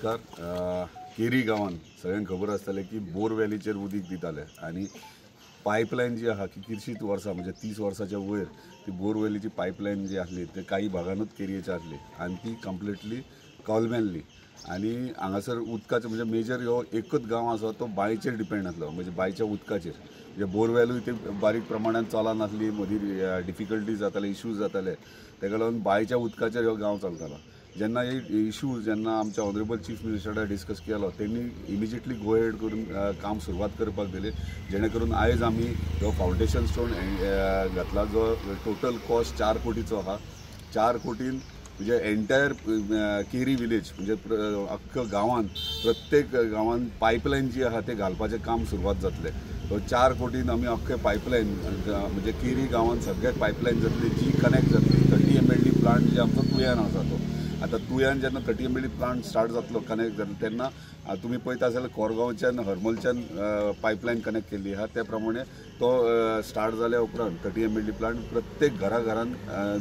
नमस्कार. केरी गांवान सगळ्यांक खबर आसतलें की बोरवेलीचेर उदीक दिताले आनी पायपलायन जी आहा कितलीशींच वर्सां म्हणजे 30 वर्सांच्या वयर ती बोरवेलीची पायपलायन जी आसली ते काही भागानूच केरयेची आसली आनी ती कंप्लिटली कॉलमेल्ली आनी हांगासर उदकाचो म्हणजे मेजर ह्यो एकूच गांव आसा तो बांयचेर डिपेंड आसलो म्हणजे बांयच्या उदकाचेर म्हणजे बोरवेलूय ते बारीक प्रमाणात चलनासली मदीं डिफिकल्टीज जाताले इश्यूज जाताले ताका लागून बांयच्या उदकाचेर हो गांव चलतालो. जेन्ना हे इश्यूज जेन्ना आमच्या ऑनरेबल चीफ मिनिस्टरा डिस्कस केलो त्यांनी इमिजिएटली गो हेड करून काम सुरवात करपाक दिली जेणे करून आयज आमी हो फावंडेशन स्टोन घातला जो टोटल कॉस्ट 4 कोटीचो आहा. 4 कोटीन म्हणजे एंटायर केरी विलेज म्हणजे अख्ख्या गांवांत प्रत्येक गांवांत पायपलायन जी आहा ते घालपाचें काम सुरवात जातलें. तो 4 कोटीन आमी अख्खे पायपलायन म्हणजे केरी गांवांत सगळ्याक पायपलायन जातली जी कनेक्ट जातली 30 MLD प्लांट जे आमचो तुयन आसा तो आता तुयन जेन्ना 30 MLD प्लांट स्टार्ट जातलो कनेक्ट जातलो तेन्ना तुम्ही पळयता जाल्यार कोरगांवच्यान हरमलच्यान पायपलायन कनेक्ट केल्ली आहा त्या प्रमाणे तो स्टार्ट जाल्या उपरांत 30 MLD प्लांट प्रत्येक घरान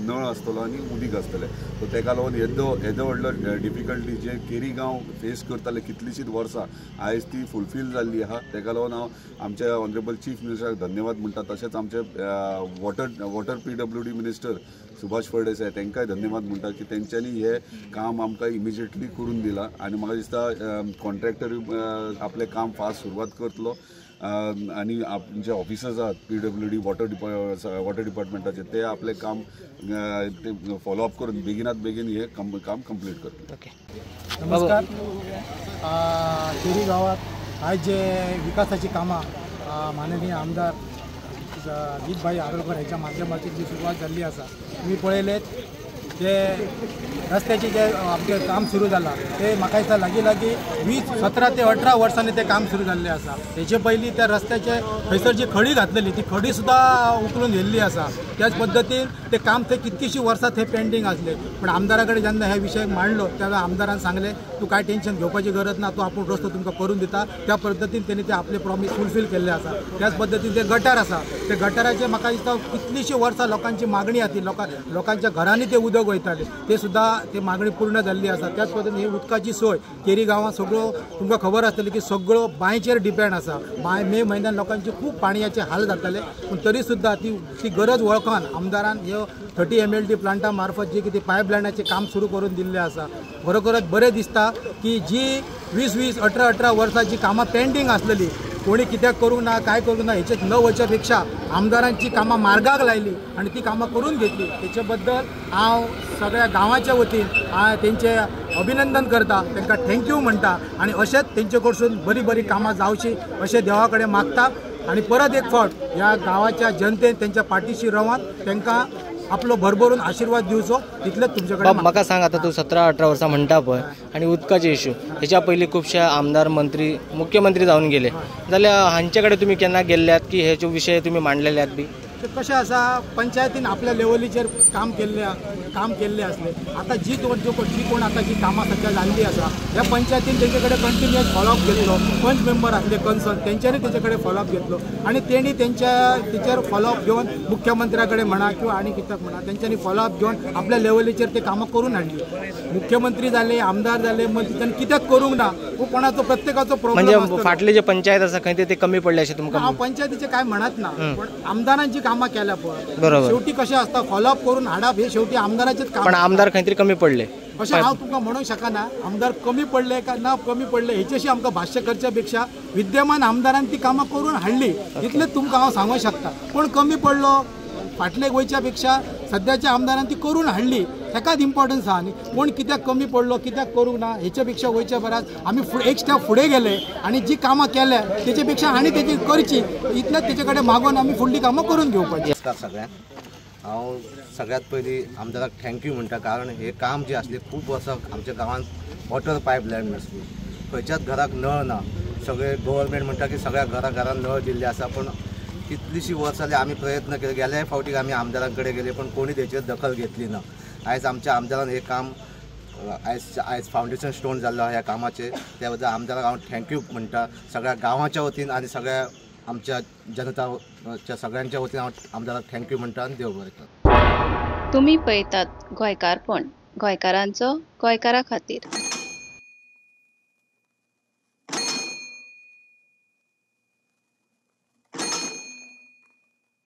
नळ आसतलो आनी उदीक आसतलें. सो ताका लागून येदो व्हडलो डिफिकल्टी जे केरी गांव फेस करताले कितलींशींच वर्सां आयज ती फुलफील जाल्ली आहा. ताका लागून हांव आमच्या ऑनरेबल चीफ मिनिस्टराक धन्यवाद म्हणटा. तशेंच आमचे water PWD minister Subhash Phaldesai तांकांय धन्यवाद म्हणटा की तेंच्यांनी हे काम आमकां इमिजिएटली करून दिलां आनी म्हाका दिसता कॉन्ट्रॅक्टर आपलें काम फास्ट सुरवात करतलो आनी जे ऑफिसर्स आहात PWD वॉटर डिपार्टमेंटाचे ते आपलें काम फॉलोअप करून बेगिनात बेगीन हे काम कंप्लीट करतले. नमस्कार. केरी गावात आज जे विकासाची कामां माननीय आमदार अजितभाई आरोलकर ह्याच्या माध्यमातून जी सुरुवात झाली आसा तुम्ही पळयलेत जे रस्त्याचे जे आमचे काम सुरू झाला ते म्हाका दिसता लागीं 17 ते 18 वर्सांनी ते काम सुरू जाल्लें आसा. तेचे पयलीं त्या रस्त्याचे थंयसर जी खडी घातलेली ती खडी सुद्धा उखलून व्हेल्ली आसा. त्याच पद्दतीन ते काम थंय कितकीशीं वर्सां थंय पेंडींग आसले पण आमदारा कडेन जेन्ना हे विशय मांडलो तेन्ना आमदारान सांगले तूं कांय टेन्शन घेवपाची गरज ना, तूं आपूण रस्तो तुमकां करून दिता. त्या पद्दतीन तेणी ते आपले प्रॉमीस फुलफील केल्ले आसा. त्याच पद्दतीन ते गटार आसा ते गटाराचे म्हाका दिसता कितलीशीं वर्सां लोकांची मागणी आसली लोकांच्या घरांनी ते उदक वयताले ते सुद्धा ते मागणी पूर्ण जाल्ली आसा. त्याच पद्दतीन ही उदकाची सोय केरी गांवांत सगळो तुमकां खबर आसतली की सगळो बांयचेर डिपेंड आसा. मे म्हयन्यान लोकांचे खूब पाणयाचे हाल जाताले पूण तरी सुद्धा ती गरज वळखून आमदारान ह्यो 30 MLD प्लांटा मार्फत जे कितें पायपलायनाचें काम सुरू करून दिल्लें आसा. खरोखरच बरें दिसता की जी 20 18 वर्सांची कामां पेंडींग आसलेली कोणी कित्याक करूंक ना काय करूंक ना हेचेत न वचच्या पेक्षा आमदारांची कामां मार्गाक लायली आणि ती कामां करून घेतली. तेचे बद्दल हांव सगळ्या गांवाच्या वतीन तेंचे अभिनंदन करता, तांकां थँक्यू म्हणटा आणि अशेंच तेंचे कडसून बरी कामां जावची अशें देवा कडेन मागता आणि परत एक फावट ह्या गांवाच्या जनतेन तेंच्या पाठीशी रावन तांकां आपलो भरभरून आशीर्वाद दिवचो तितलेच तुमच्याकडे. म्हाका सांग आता तू 17-18 वर्सां म्हणटा पळय आणि उदकाचे इश्यू हेच्या पयलीं खुबशे आमदार मंत्री मुख्यमंत्री जावन गेले जाल्यार हांचे कडेन तुमी केन्ना गेल्ल्यात की हेचे विशय तुमी मांडलेल्यात बी? कशें आसा पंचायतीन आपल्या लेवलीचेर काम केल्ले असले. आता जी कोण आता जी कामां सध्या जाल्ली आसा ह्या पंचायतीन तेंचे कडेन कंटिन्युअस फॉलोअप घेतलो. पंच मेंबर आसले कन्सर्न तेंच्यांनी तेंचे कडेन फॉलोअप घेतलो आणि तेणी तेचेर फॉलोअप घेवन मुख्यमंत्र्या कडेन म्हणा किंवा आनी कित्याक म्हणा तेंच्यांनी फॉलोअप घेवन आपल्या लेवलीचेर ते कामां करून हाडली. मुख्यमंत्री जाले आमदार जाले मग तेंच्यांनी कित्याक करूंक ना हो कोणाचो प्रत्येकाचो प्रॉब्लेम म्हणजे फाटले जे पंचायत आसा खंय ते कमी पडले अशें तुमकां? हांव पंचायतीचे काय म्हणत ना पण आमदारांची कामां केल्या पळय बरोबर. शेवटी कशें आसता फॉलोअप करून हाडप हे शेवटी आमदाराचेच काम. पण आमदार खंय तरी कमी पडले अशें हांव तुमकां म्हणूंक शकना आमदार कमी पडले काय ना कमी पडले हेचेशी आमकां भाश्य करच्या पेक्षा विद्यमान आमदारान ती कामां करून हाडली इतलेंच तुमकां हांव सांगूंक शकता. कोण कमी पडलो फाटले गोंयच्या पेक्षा सद्याच्या आमदारान ती करून हाडली ताकाच इम्पॉर्टन्स आहा न्ही. कोण कित्याक कमी पडलो कित्याक करूंक ना हेच्या पेक्षा वयच्या बराच आमी एक स्टेप फुडें गेले आणि जी कामां केल्या तेच्या पेक्षा आनी तेची करची इतलेंच तेचे कडेन मागून आमी फुडलीं कामां करून घेवपाची. सगळ्यांक हांव सगळ्यात पयलीं आमदाराक थँक्यू म्हणटा कारण हे काम जे आसले खूब वर्सां आमच्या गांवांत वॉटर पायपलायन नासली. खंयच्याच घराक नळ ना. सगळे गव्हर्मेंट म्हणटा की सगळ्या घरान नळ दिल्ले आसा पण कितलीशीं वर्सां आमी प्रयत्न केले. गेल्या फावटीक आमी आमदारां कडेन गेले पण कोणी तेचेर दखल घेतली ना. आयज आमच्या आमदारान हे काम आयज फावंडेशन स्टोन जाल्लो ह्या कामाचे त्या बद्दल आमदाराक हांव थँक्यू म्हणटा सगळ्या गांवाच्या वतीन आनी सगळ्या आमच्या जनताच्या सगळ्यांच्या वतीन हांव आमदाराक थँक्यू म्हणटा आनी देव बरें कर. तुम्ही पळयतात गोंयकारपण गोंयकारांचो गोंयकारा खातीर.